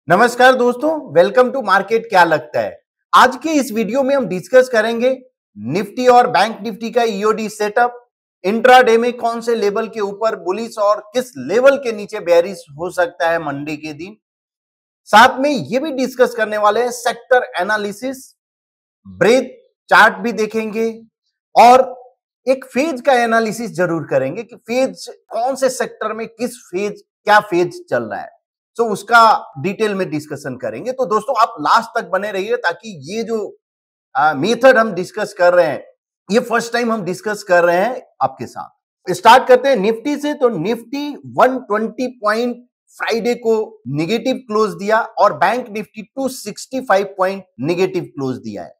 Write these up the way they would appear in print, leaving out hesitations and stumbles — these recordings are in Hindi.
नमस्कार दोस्तों, वेलकम टू मार्केट क्या लगता है। आज के इस वीडियो में हम डिस्कस करेंगे निफ्टी और बैंक निफ्टी का ईओडी सेटअप, इंट्राडे में कौन से लेवल के ऊपर बुलिश और किस लेवल के नीचे बेयरिश हो सकता है मंडे के दिन। साथ में ये भी डिस्कस करने वाले हैं सेक्टर एनालिसिस, ब्रेथ चार्ट भी देखेंगे और एक फेज का एनालिसिस जरूर करेंगे कि फेज कौन से सेक्टर में किस फेज क्या फेज चल रहा है, तो उसका डिटेल में डिस्कशन करेंगे। तो दोस्तों आप लास्ट तक बने रहिए ताकि ये जो मेथड हम डिस्कस कर रहे हैं, ये फर्स्ट टाइम हम डिस्कस कर रहे हैं आपके साथ। स्टार्ट करते हैं निफ्टी से। तो निफ्टी 120 पॉइंट फ्राइडे को निगेटिव क्लोज दिया और bank Nifty 265 point negative close दिया है।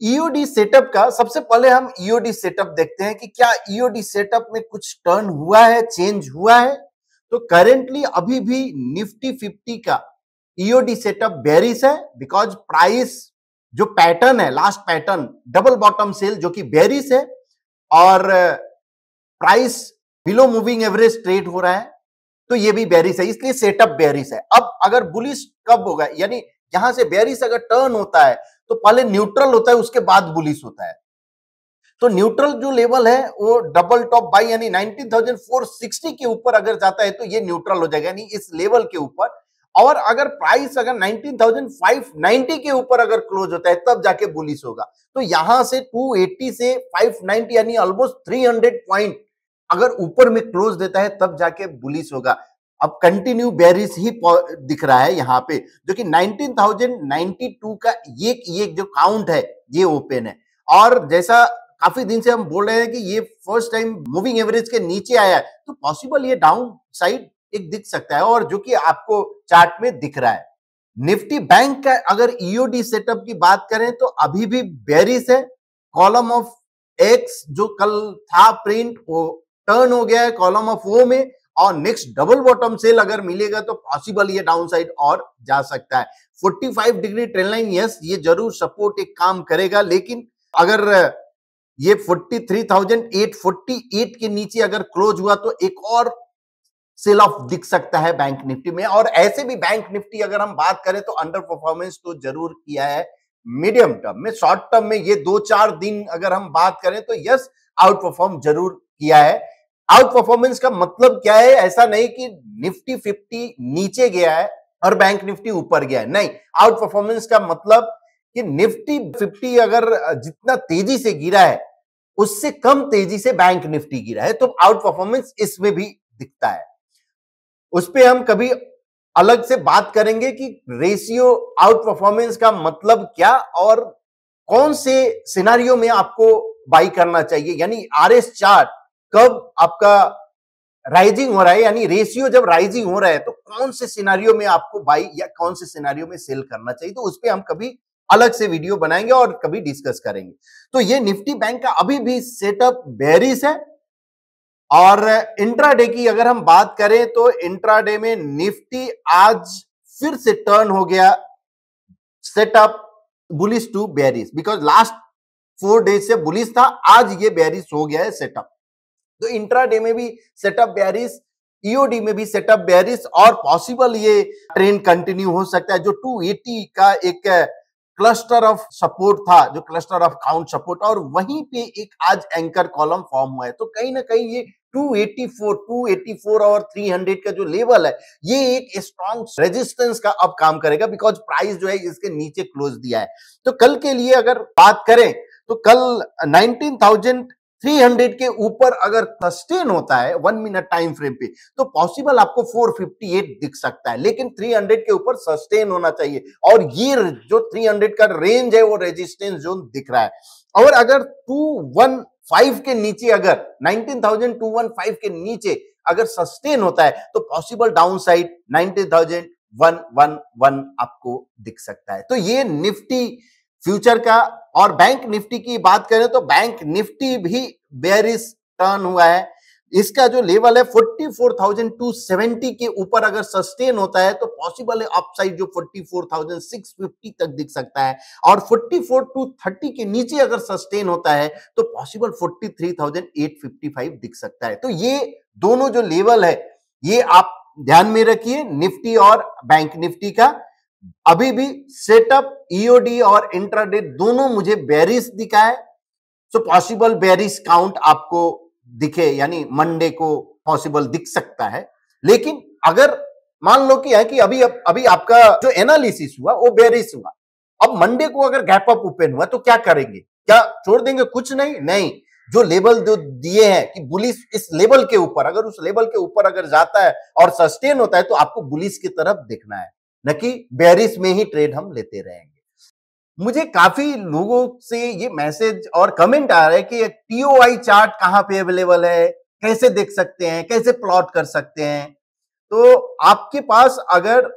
ईओडी सेटअप का सबसे पहले हम ईओडी सेटअप देखते हैं कि क्या ईओडी सेटअप में कुछ टर्न हुआ है, चेंज हुआ है। तो करेंटली अभी भी निफ्टी 50 का ईओडी सेटअप बेयरिश है, बिकॉज प्राइस जो पैटर्न है, last pattern double bottom sell जो कि बेयरिश है और price below moving average trade हो रहा है, तो ये भी बेयरिश है, इसलिए सेटअप बेयरिश है। अब अगर बुलिश कब होगा, यानी यहां से बेयरिश अगर टर्न होता है तो पहले न्यूट्रल होता है, उसके बाद बुलिश होता है। तो न्यूट्रल जो लेवल है वो डबल टॉप बाई यानी 19,460 के ऊपर अगर जाता है तो ये न्यूट्रल हो जाएगा, यानी इस लेवल के ऊपर। और अगर प्राइस अगर 19,590 के ऊपर अगर क्लोज होता है तब जाके बुलिश होगा। तो यहां से 280 से 590 यानी ऑलमोस्ट 300 पॉइंट अगर ऊपर में क्लोज देता है तब जाके बुलिश होगा। अब कंटिन्यू बेयरिश ही दिख रहा है यहां पे, जो कि 19,092 का ये जो काउंट है ये ओपन है। और जैसा काफी दिन से हम बोल रहे हैं कि ये फर्स्ट टाइम मूविंग एवरेज के नीचे आया है, तो पॉसिबल ये डाउन साइड एक दिख सकता है, और जो कि आपको चार्ट में दिख रहा है। निफ्टी बैंक का अगर ईओडी सेटअप की बात करें तो अभी भी बेयरिश है। कॉलम ऑफ एक्स जो कल था प्रिंट, वो टर्न हो गया है कॉलम ऑफ ओ में, और नेक्स्ट डबल बॉटम सेल अगर मिलेगा तो पॉसिबल ये डाउन साइड और जा सकता है। 45 डिग्री ट्रेंड लाइन, यस ये जरूर सपोर्ट एक काम करेगा, लेकिन अगर ये 43,848 के नीचे अगर क्लोज हुआ तो एक और सेल ऑफ दिख सकता है बैंक निफ्टी में। और ऐसे भी बैंक निफ्टी अगर हम बात करें तो अंडर परफॉर्मेंस तो जरूर किया है मीडियम टर्म में। शॉर्ट टर्म में ये 2-4 दिन अगर हम बात करें तो यस आउट परफॉर्म जरूर किया है। आउट परफॉर्मेंस का मतलब क्या है, ऐसा नहीं कि निफ्टी 50 नीचे गया है और बैंक निफ्टी ऊपर गया है, नहीं। आउट परफॉर्मेंस का मतलब कि निफ्टी 50 अगर जितना तेजी से गिरा है उससे कम तेजी से बैंक निफ्टी गिरा है, तो आउट परफॉर्मेंस इसमें भी दिखता है। उस पे हम कभी अलग से बात करेंगे कि रेशियो आउट परफॉर्मेंस का मतलब क्या और कौन से सिनारियो में आपको बाई करना चाहिए, यानी आरएस चार्ट कब आपका राइजिंग हो रहा है, यानी रेशियो जब राइजिंग हो रहा है तो कौन से सिनारियो में आपको बाई या कौन से सिनारियो में सेल करना चाहिए, तो उस पे हम कभी अलग से वीडियो बनाएंगे और कभी डिस्कस करेंगे। तो ये निफ्टी बैंक का अभी भी सेटअप बेयरिश है। और इंट्राडे की अगर हम बात करें तो इंट्राडे में निफ्टी आज फिर से टर्न हो गया setup bullish to bearish, because last 4 days से बुलिश था, आज ये बेयरिश हो गया है सेटअप। तो इंट्राडे में भी सेटअप बेयरिश, ईओडी में भी सेटअप बेयरिश, और पॉसिबल ये ट्रेंड कंटिन्यू हो सकता है। जो 280 का एक क्लस्टर ऑफ सपोर्ट था, जो क्लस्टर ऑफ काउंट सपोर्ट, और वहीं पे एक आज एंकर कॉलम फॉर्म हुआ है, तो कहीं ना कहीं ये 284 और 300 का जो लेवल है ये एक स्ट्रॉन्ग रेजिस्टेंस का अब काम करेगा, बिकॉज प्राइस जो है इसके नीचे क्लोज दिया है। तो कल के लिए अगर बात करें तो कल 19,300 के ऊपर अगर सस्टेन होता है 1 मिनट टाइम फ्रेम पे तो पॉसिबल आपको 458 दिख सकता है, लेकिन 300 के ऊपर सस्टेन होना चाहिए, और ये जो 300 का रेंज है वो रेजिस्टेंस जोन दिख रहा है। और अगर 215 के नीचे, अगर 19,215 के नीचे अगर सस्टेन होता है तो पॉसिबल डाउन साइड 19,111 आपको दिख सकता है। तो ये निफ्टी फ्यूचर का। और बैंक निफ्टी की बात करें तो बैंक निफ्टी भी बेयरिश टर्न हुआ है। इसका जो लेवल है 44,270 के ऊपर अगर सस्टेन होता है तो पॉसिबल है अपसाइड जो 44,650 तक दिख सकता है, और 44,230 के नीचे अगर सस्टेन होता है तो पॉसिबल 43,855 दिख सकता है। तो ये दोनों जो लेवल है ये आप ध्यान में रखिए निफ्टी और बैंक निफ्टी का। अभी भी सेटअप ईओडी और इंट्राडे दोनों मुझे बेरिश दिखा है, तो पॉसिबल बेरिश काउंट आपको दिखे, यानी मंडे को पॉसिबल दिख सकता है। लेकिन अगर मान लो कि है कि अभी आपका जो एनालिसिस हुआ वो बेरिश हुआ, अब मंडे को अगर गैप अप ओपन हुआ तो क्या करेंगे? क्या छोड़ देंगे? कुछ नहीं, नहीं, जो लेवल जो दिए हैं कि बुलिश इस लेवल के ऊपर, अगर उस लेवल के ऊपर अगर जाता है और सस्टेन होता है तो आपको बुलिश की तरफ देखना है, न कि बेरिश में ही ट्रेड हम लेते रहेंगे। मुझे काफी लोगों से ये मैसेज और कमेंट आ रहा है कि टीओआई चार्ट कहां पे अवेलेबल है, कैसे देख सकते हैं, कैसे प्लॉट कर सकते हैं। तो आपके पास अगर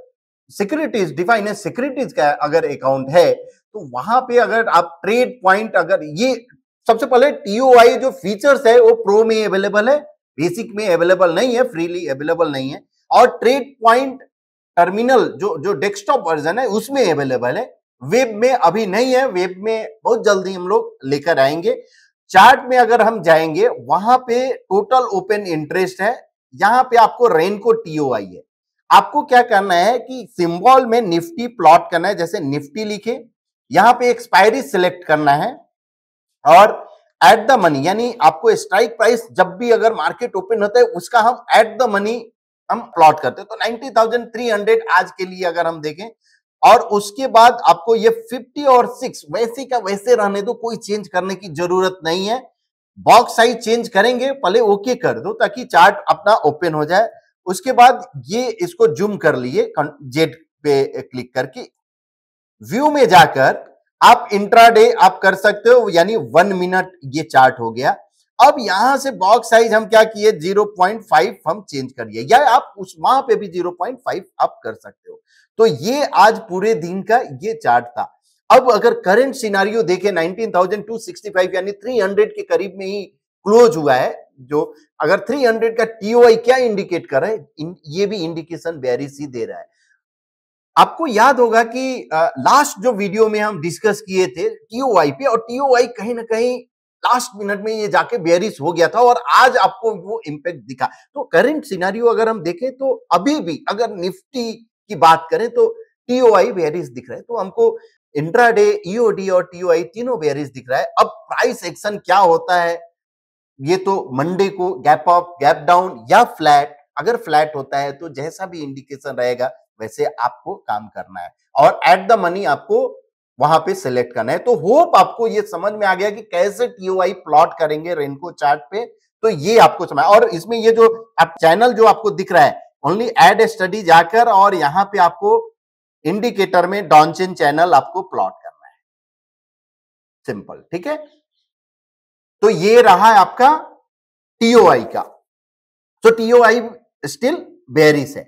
सिक्योरिटीज डिफाइन है, सिक्योरिटीज का अगर अकाउंट है तो वहां पे अगर आप ट्रेड पॉइंट, अगर ये सबसे पहले टीओआई जो फीचर्स है वो प्रो में अवेलेबल है, बेसिक में अवेलेबल नहीं है, फ्रीली अवेलेबल नहीं है, और ट्रेड पॉइंट टर्मिनल जो डेस्कटॉप वर्जन है उसमें अवेलेबल है, वेब में अभी नहीं है, वेब में बहुत जल्दी हम लोग लेकर आएंगे। चार्ट में अगर हम जाएंगे वहां पे टोटल ओपन इंटरेस्ट है, यहां पे आपको रेनको टीओआई है। आपको क्या करना है कि सिंबल में निफ्टी प्लॉट करना है, जैसे निफ्टी लिखे, यहां पे एक्सपायरी सिलेक्ट करना है, और एट द मनी यानी आपको स्ट्राइक प्राइस जब भी अगर मार्केट ओपन होता है उसका हम एट द मनी हम प्लॉट करते हैं। तो 90,300 आज के लिए अगर हम देखें, और उसके बाद आपको ये 50 और 6 वैसे का वैसे रहने दो, कोई चेंज करने की जरूरत नहीं है। बॉक्स साइज चेंज करेंगे पहले ओके कर दो ताकि चार्ट अपना ओपन हो जाए। उसके बाद ये इसको जूम कर लिए, जेड पे क्लिक करके व्यू में जाकर आप इंट्राडे आप कर सकते हो, यानी 1 मिनट ये चार्ट हो गया। अब यहां से बॉक्स साइज हम क्या किए 0.5 हम चेंज करिए, या आप उस वहां पे भी 0.5 आप कर सकते हो। तो ये आज पूरे दिन का ये चार्ट था। अब अगर करंट सिनारियो देखें 19,265 यानी 300 के करीब में ही क्लोज हुआ है, जो अगर 300 का टीओआई क्या इंडिकेट कर रहा है, ये भी इंडिकेशन बेरिश ही दे रहा है। आपको याद होगा कि लास्ट जो वीडियो में हम डिस्कस किए थे टीओआई पे, और टीओआई कहीं ना कहीं लास्ट मिनट में ये जाके बेरिश हो गया था और आज आपको वो इंपैक्ट दिखा। तो करंट सिनेरियो अगर हम देखें तो अभी भी अगर निफ्टी की बात करें तो टीओआई बेरिश दिख रहा है, तो हमको इंट्राडे ईओडी और टीओआई तीनों बेरिश दिख रहा है। अब प्राइस एक्शन क्या होता है ये तो मंडे को गैप अप, गैप डाउन या फ्लैट, अगर फ्लैट होता है तो जैसा भी इंडिकेशन रहेगा वैसे आपको काम करना है, और एट द मनी आपको वहां पे सिलेक्ट करना है। तो होप आपको ये समझ में आ गया कि कैसे टीओआई प्लॉट करेंगे रेनको चार्ट पे, तो ये आपको समझ। और इसमें ये जो आप चैनल जो आपको दिख रहा है ओनली एड स्टडी जाकर, और यहां पे आपको इंडिकेटर में डॉनचिन चैनल आपको प्लॉट करना है, सिंपल, ठीक है। तो ये रहा है आपका टीओआई का। तो टीओआई स्टिल बेरिश है।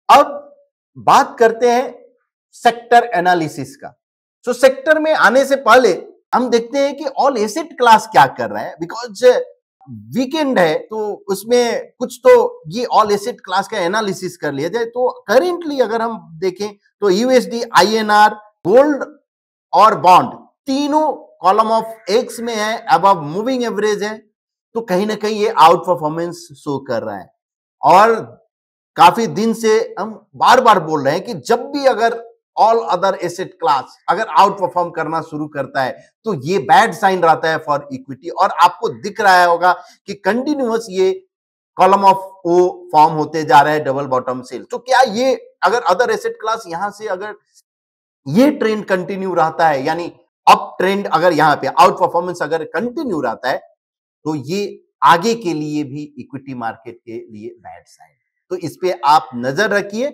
अब बात करते हैं सेक्टर एनालिसिस का। तो सेक्टर में आने से पहले हम देखते हैं कि ऑल एसेट क्लास क्या कर रहा है, बिकॉज वीकेंड है तो उसमें कुछ तो ये ऑल एसेट क्लास का एनालिसिस कर लिया जाए। तो करेंटली अगर हम देखें तो यूएसडी, आईएनआर, गोल्ड और बॉन्ड तीनों कॉलम ऑफ एक्स में है, अबव मूविंग एवरेज है, तो कहीं ना कहीं ये आउट परफॉर्मेंस शो कर रहा है। और काफी दिन से हम बार बार बोल रहे हैं कि जब भी अगर ऑल अदर एसेट क्लास अगर आउट परफॉर्म करना शुरू करता है तो ये बैड साइन रहता है फॉर इक्विटी, और आपको दिख रहा होगा कि कंटिन्यूअस ये कॉलम ऑफ ओ फॉर्म होते जा रहे हैं, डबल बॉटम सेल। तो क्या ये अगर अदर एसेट क्लास यहां से अगर ये ट्रेंड कंटिन्यू रहता है, यानी अप ट्रेंड अगर यहां पे आउट परफॉर्मेंस अगर कंटिन्यू रहता है, तो ये आगे के लिए भी इक्विटी मार्केट के लिए बैड साइन। तो इस पे आप नजर रखिए,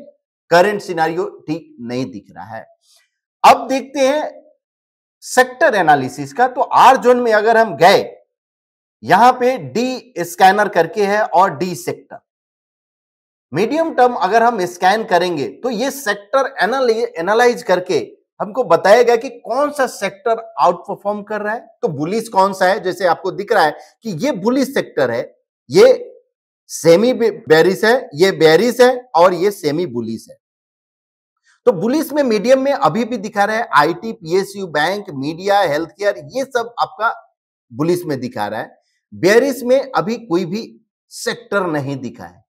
करंट सिनेरियो ठीक नहीं दिख रहा है। अब देखते हैं सेक्टर एनालिसिस का। तो आर जोन में अगर हम गए, यहां पे डी स्कैनर करके है और डी सेक्टर, मीडियम टर्म अगर हम स्कैन करेंगे तो ये सेक्टर एनालाइज करके हमको बताएगा कि कौन सा सेक्टर आउट परफॉर्म कर रहा है। तो बुलिश कौन सा है, जैसे आपको दिख रहा है कि ये बुलिश सेक्टर है, ये सेमी बेरिश है, ये बेरिश है और ये सेमी बुलिश है। तो बुलिश में मीडियम में अभी भी दिखा रहा है IT, PSU, bank, media, health care, ये सब आपका बुलिश में दिखा रहा है। बेरिश में अभी कोई भी सेक्टर नहीं दिखा है।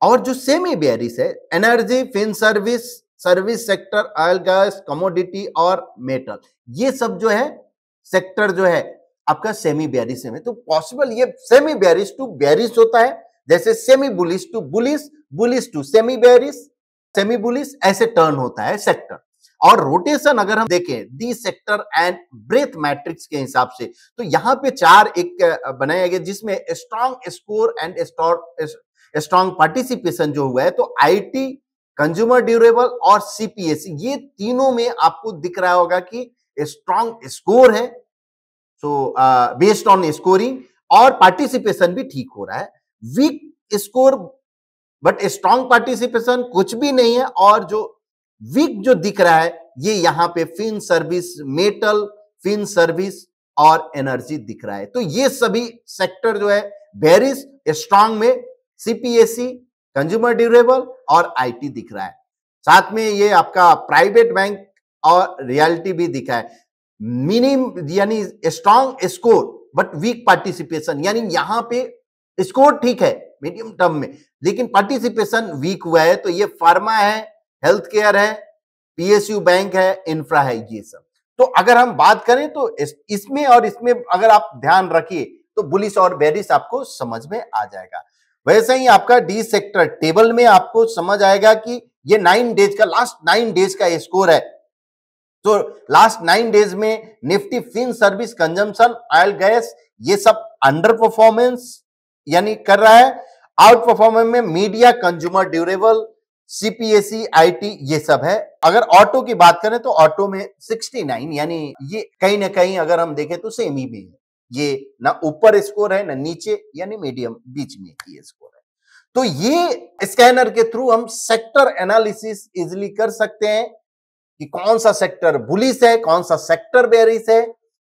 और जो सेमी बेरिश है, energy, fin service, service sector, oil gas, commodity और मेटल, ये सब जो है सेक्टर जो है आपका सेमी बेरिश में। तो पॉसिबल ये सेमी बेरिश टू बेरिश होता है, जैसे semi bullish to bullish, bullish to semi bearish, semi bullish, ऐसे टर्न होता है सेक्टर। और रोटेशन अगर हम देखें the sector and breadth matrix के हिसाब से, तो यहां पे चार एक बनाया गया जिसमें strong score and strong participation जो हुआ है, तो आईटी, कंज्यूमर ड्यूरेबल और सीपीएसई, ये तीनों में आपको दिख रहा होगा कि स्ट्रॉन्ग स्कोर है, सो बेस्ड ऑन स्कोरिंग, और पार्टिसिपेशन भी ठीक हो रहा है। Weak score but strong participation कुछ भी नहीं है, और जो वीक जो दिख रहा है ये यहां पे fin service, metal, fin service और एनर्जी दिख रहा है। तो ये सभी सेक्टर जो है बेरिश, स्ट्रॉन्ग में सीपीएसई, कंज्यूमर ड्यूरेबल और आईटी दिख रहा है। साथ में ये आपका प्राइवेट बैंक और रियल्टी भी दिखा है। मिनिमम यानी strong score but weak participation, यानी यहां पे स्कोर ठीक है मीडियम टर्म में, लेकिन पार्टिसिपेशन वीक हुआ है। तो ये फार्मा है, हेल्थ केयर है, पीएसयू बैंक है, इंफ्रा है, ये सब। तो अगर हम बात करें तो इसमें और इसमें अगर आप ध्यान रखिए तो बुलिश और बेरिश आपको समझ में आ जाएगा। वैसे ही आपका डी सेक्टर टेबल में आपको समझ आएगा कि ये 9 डेज का, लास्ट 9 डेज का स्कोर है। तो लास्ट 9 डेज में Nifty, fin service, consumption, oil gas, ये सब अंडर परफॉर्मेंस यानी कर रहा है। आउट परफॉर्मेंस में media, consumer durable, CPSE, IT, ये सब है। अगर ऑटो की बात करें तो ऑटो में 69, यानी ये कहीं ना कहीं अगर हम देखें तो सेमी में है, ये ना ऊपर स्कोर है ना नीचे, यानी मीडियम बीच में ये स्कोर है। तो ये स्कैनर के थ्रू हम सेक्टर एनालिसिस इजिली कर सकते हैं कि कौन सा सेक्टर बुलिश है, कौन सा सेक्टर बेरिश है,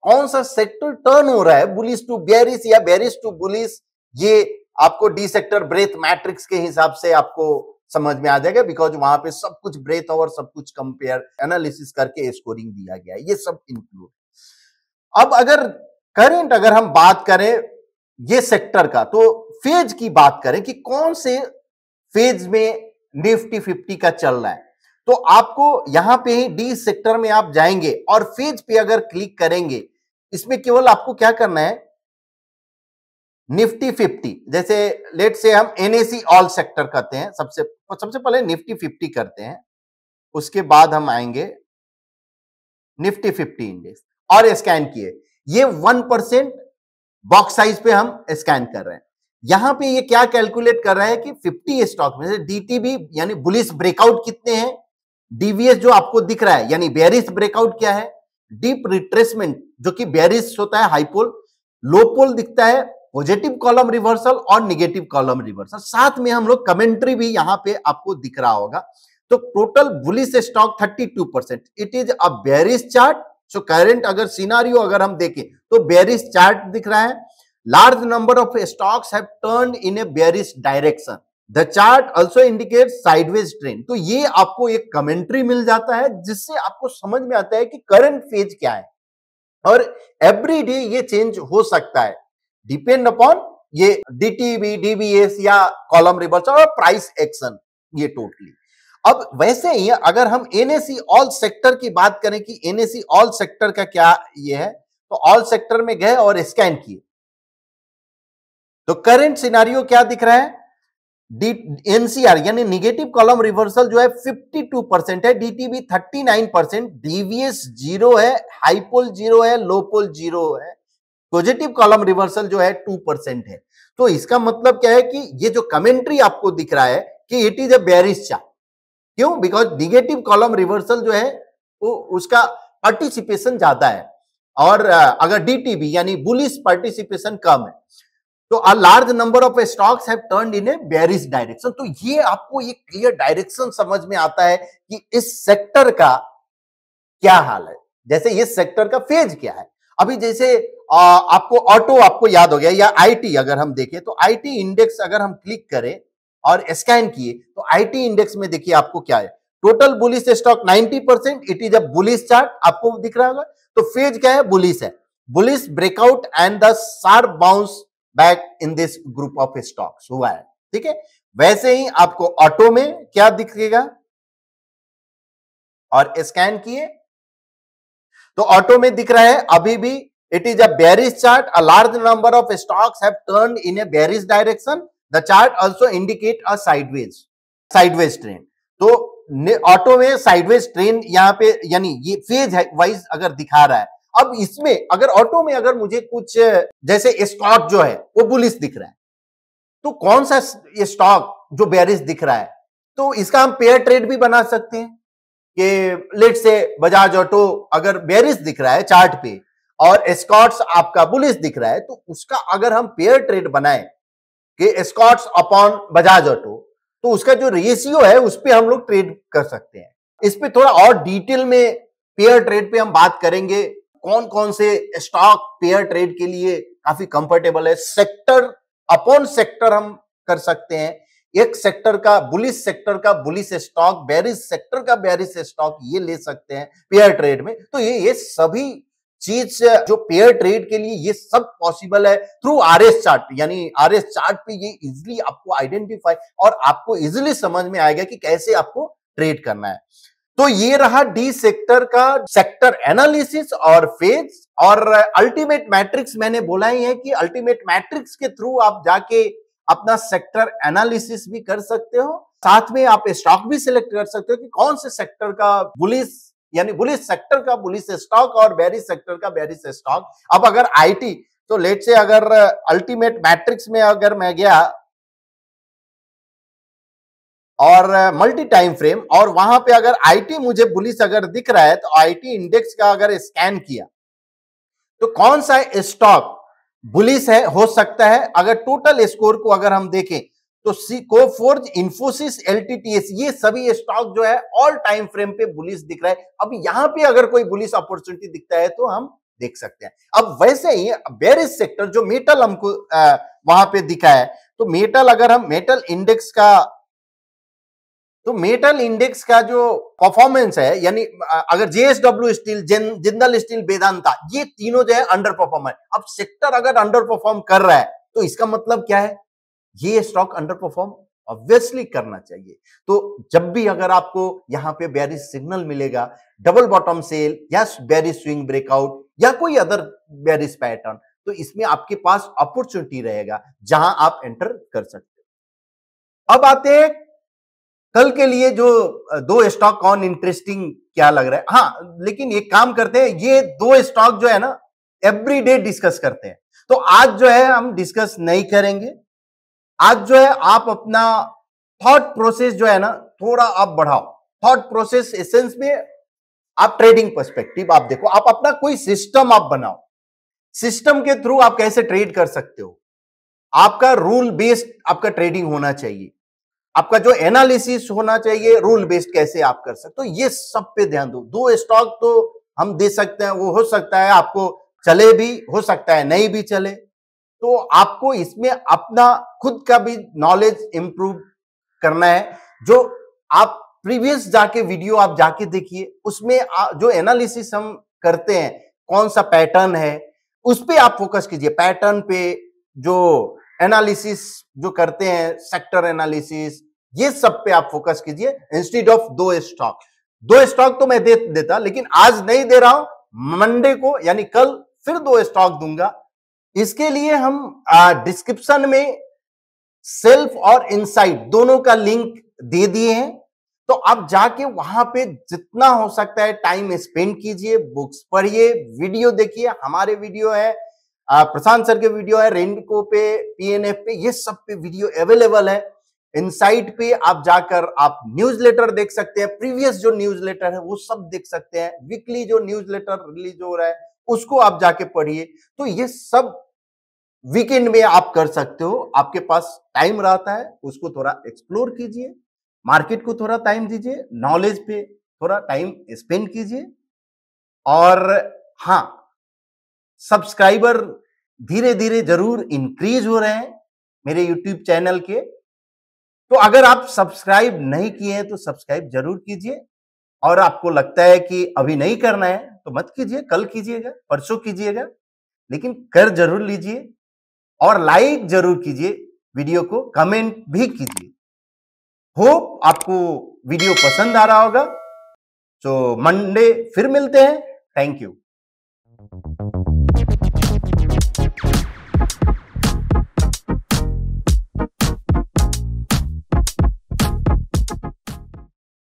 कौन सा सेक्टर टर्न हो रहा है बुलिश टू बेरिश या बेरिश टू बुलिश। ये आपको डी सेक्टर ब्रेथ मैट्रिक्स के हिसाब से आपको समझ में आ जाएगा, बिकॉज वहां पे सब कुछ ब्रेथ और सब कुछ कंपेयर एनालिसिस करके स्कोरिंग दिया गया है, ये सब इंक्लूड। अब अगर करंट अगर हम बात करें ये सेक्टर का, तो फेज की बात करें कि कौन से फेज में निफ्टी 50 का चल रहा है, तो आपको यहां पे ही डी सेक्टर में आप जाएंगे और फेज पे अगर क्लिक करेंगे, इसमें केवल आपको क्या करना है, निफ्टी 50, जैसे लेट से हम एनएसी ऑल सेक्टर करते हैं, सबसे पहले निफ्टी 50 करते हैं, उसके बाद हम आएंगे निफ्टी 50 इंडेक्स और स्कैन किए। ये 1% बॉक्स साइज पे हम स्कैन कर रहे हैं। यहां पे ये क्या कैलकुलेट कर रहा है कि 50 स्टॉक में से डीटीबी यानी बुलिश ब्रेकआउट कितने हैं, डीवीएस जो आपको दिख रहा है यानी बेरिश ब्रेकआउट क्या है, डीप रिट्रेसमेंट जो कि बेरिश होता है हाईपोल, लो पोल दिखता है, पॉजिटिव कॉलम रिवर्सल और निगेटिव कॉलम रिवर्सल। साथ में हम लोग कमेंट्री भी यहां पे आपको दिख रहा होगा। तो total bullish stock 32%, it is a bearish chart. So current अगर सिनारियो अगर हम देखें तो बेरिश चार्ट दिख रहा है। Large number of stocks have turned in A bearish direction, the chart also indicate sideways trend. तो ये आपको एक कमेंट्री मिल जाता है जिससे आपको समझ में आता है कि करंट फेज क्या है, और एवरी डे ये चेंज हो सकता है, डिपेंड अपॉन ये डीटीबी, डीबीएस या कॉलम रिवर्सल और प्राइस एक्शन, ये टोटली। अब वैसे ही अगर हम एनएसी ऑल सेक्टर की बात करें कि एनएसी ऑल सेक्टर का क्या ये है, तो ऑल सेक्टर में गए और स्कैन किए, तो करंट सिनारियो क्या दिख रहा है, एनसीआर यानी निगेटिव कॉलम रिवर्सल जो है 52% है, डीटीबी 39%, डीवीएस 0 है, हाईपोल 0 है, लो पोल 0 है, पॉजिटिव कॉलम रिवर्सल जो है 2% है। तो इसका मतलब क्या है कि ये जो कमेंट्री आपको दिख रहा है कि it is a bearish chart. क्यों? बिकॉज निगेटिव कॉलम रिवर्सल जो है वो उसका पार्टिसिपेशन ज्यादा है, और अगर डीटीबी यानी बुलिश पार्टिसिपेशन कम है, तो a large number of stocks have turned in A bearish direction. तो ये आपको एक क्लियर डायरेक्शन समझ में आता है कि इस सेक्टर का क्या हाल है, जैसे इस सेक्टर का फेज क्या है। अभी जैसे आपको ऑटो आपको याद हो गया, या आईटी अगर हम देखें तो आईटी इंडेक्स अगर हम क्लिक करें और स्कैन किए तो आईटी इंडेक्स में देखिए आपको क्या है, total bullish stock 90%, it is a bullish chart, आपको दिख रहा होगा। तो फेज क्या है, बुलिश है, bullish breakout and the sharp bounce back in this group of stocks हुआ है, ठीक है। वैसे ही आपको ऑटो में क्या दिखेगा और स्कैन किए तो ऑटो में दिख रहा है अभी भी it is a bearish chart, a large number of stocks have turned in A bearish direction, the chart also indicate a sideways trend. तो ऑटो में साइडवेज ट्रेंड यहां पे यानी ये फेज वाइज अगर दिखा रहा है। अब इसमें अगर ऑटो में अगर मुझे कुछ जैसे स्टॉक जो है वो बुलिश दिख रहा है, तो कौन सा स्टॉक जो बेयरिश दिख रहा है, तो इसका हम पेयर ट्रेड भी बना सकते हैं कि लेट से बजाज ऑटो अगर बेयरिश दिख रहा है चार्ट पे और स्कॉट्स आपका बुलिश दिख रहा है, तो उसका अगर हम पेयर ट्रेड बनाए कि स्कॉट्स अपॉन बजाज ऑटो, तो उसका जो रेशियो है उस पे हम लोग ट्रेड कर सकते हैं। इस पे थोड़ा और डिटेल में पेयर ट्रेड पे हम बात करेंगे, कौन कौन से स्टॉक पेयर ट्रेड के लिए काफी कंफर्टेबल है, सेक्टर अपॉन सेक्टर हम कर सकते हैं, एक सेक्टर का बुलिश स्टॉक, बेरिश सेक्टर का बेरिश स्टॉक ये ले सकते हैं पेयर ट्रेड में। तो ये सभी चीज जो पेयर ट्रेड के लिए ये सब पॉसिबल है थ्रू आरएस चार्ट, यानी आरएस चार्ट पे ये इजिली आपको आइडेंटिफाई और आपको इजिली समझ में आएगा कि कैसे आपको ट्रेड करना है। तो ये रहा डी सेक्टर का सेक्टर एनालिसिस और फेज, और अल्टीमेट मैट्रिक्स मैंने बोला ही है कि अल्टीमेट मैट्रिक्स के थ्रू आप जाके अपना सेक्टर एनालिसिस भी कर सकते हो, साथ में आप स्टॉक भी सिलेक्ट कर सकते हो कि कौन से सेक्टर का बुलिश, यानी बुलिश सेक्टर का बुलिश स्टॉक और बेरिश सेक्टर का बेरिश स्टॉक। अब अगर आईटी, तो लेट से अगर अल्टीमेट मैट्रिक्स में अगर मैं गया और मल्टी टाइम फ्रेम और वहां पे अगर आईटी मुझे बुलिश अगर दिख रहा है, तो आईटी इंडेक्स का अगर स्कैन किया तो कौन सा स्टॉक बुलिश है हो सकता है, अगर टोटल स्कोर को अगर हम देखें तो कोफोर्ज, इंफोसिस, एलटीटीएस, ये सभी स्टॉक जो है ऑल टाइम फ्रेम पे बुलिश दिख रहा है। अब यहां पे अगर कोई बुलिश अपॉर्चुनिटी दिखता है तो हम देख सकते हैं। अब वैसे ही बेरिश सेक्टर जो मेटल हमको वहां पे दिखा है, तो मेटल अगर हम मेटल इंडेक्स का, तो मेटल इंडेक्स का जो परफॉर्मेंस है, यानी अगर JSW steel, Jindal steel, Vedanta, ये तीनों जो है अंडर परफॉर्म है। अब सेक्टर अगर अंडर परफॉर्म कर रहा है तो इसका मतलब क्या है, ये स्टॉक अंडर परफॉर्म ऑब्वियसली करना चाहिए। तो जब भी अगर आपको यहां पे बेरिश सिग्नल मिलेगा, डबल बॉटम सेल या बेरिश स्विंग ब्रेकआउट या कोई अदर बेरिश पैटर्न, तो इसमें आपके पास अपॉर्चुनिटी रहेगा जहां आप एंटर कर सकते हो। अब आते हैं कल के लिए जो दो स्टॉक कौन इंटरेस्टिंग क्या लग रहा है। हाँ, लेकिन एक काम करते हैं, ये दो स्टॉक जो है ना एवरीडे डिस्कस करते हैं, तो आज जो है हम डिस्कस नहीं करेंगे। आज जो है आप अपना थॉट प्रोसेस जो है ना थोड़ा आप बढ़ाओ, थॉट प्रोसेस एसेंस में आप ट्रेडिंग पर्सपेक्टिव आप देखो, आप अपना कोई सिस्टम आप बनाओ, सिस्टम के थ्रू आप कैसे ट्रेड कर सकते हो, आपका रूल बेस्ड आपका ट्रेडिंग होना चाहिए, आपका जो एनालिसिस होना चाहिए रूल बेस्ड कैसे आप कर सकते हो, ये सब पे ध्यान दो। दो स्टॉक तो हम दे सकते हैं, वो हो सकता है आपको चले भी, हो सकता है नहीं भी चले, तो आपको इसमें अपना खुद का भी नॉलेज इंप्रूव करना है। जो आप प्रीवियस जाके वीडियो आप जाके देखिए, उसमें जो एनालिसिस हम करते हैं, कौन सा पैटर्न है उस पे आप फोकस कीजिए, पैटर्न पे जो एनालिसिस जो करते हैं, सेक्टर एनालिसिस, ये सब पे आप फोकस कीजिए इंस्टेड ऑफ दो स्टॉक तो मैं देता, लेकिन आज नहीं दे रहा हूं, मंडे को यानी कल फिर दो स्टॉक दूंगा। इसके लिए हम डिस्क्रिप्शन में सेल्फ और इनसाइट दोनों का लिंक दे दिए हैं, तो आप जाके वहां पे जितना हो सकता है टाइम स्पेंड कीजिए, बुक्स पढ़िए, वीडियो देखिए, हमारे वीडियो है, प्रशांत सर के वीडियो है, रेंडको पे, पीएनएफ पे, ये सब पे वीडियो अवेलेबल है। इनसाइट पे आप जाकर आप न्यूज़लेटर देख सकते हैं, प्रीवियस जो न्यूज़लेटर है वो सब देख सकते हैं, वीकली जो न्यूज़लेटर रिलीज हो रहा है उसको आप जाके पढ़िए। तो ये सब वीकेंड में आप कर सकते हो, आपके पास टाइम रहता है, उसको थोड़ा एक्सप्लोर कीजिए, मार्केट को थोड़ा टाइम दीजिए, नॉलेज पे थोड़ा टाइम स्पेंड कीजिए। और हाँ, सब्सक्राइबर धीरे धीरे जरूर इंक्रीज हो रहे हैं मेरे YouTube चैनल के। तो अगर आप सब्सक्राइब नहीं किए हैं तो सब्सक्राइब जरूर कीजिए, और आपको लगता है कि अभी नहीं करना है तो मत कीजिए, कल कीजिएगा, परसों कीजिएगा, लेकिन कर जरूर लीजिए और लाइक जरूर कीजिए, वीडियो को कमेंट भी कीजिए। होप आपको वीडियो पसंद आ रहा होगा। तो मंडे फिर मिलते हैं। Thank you.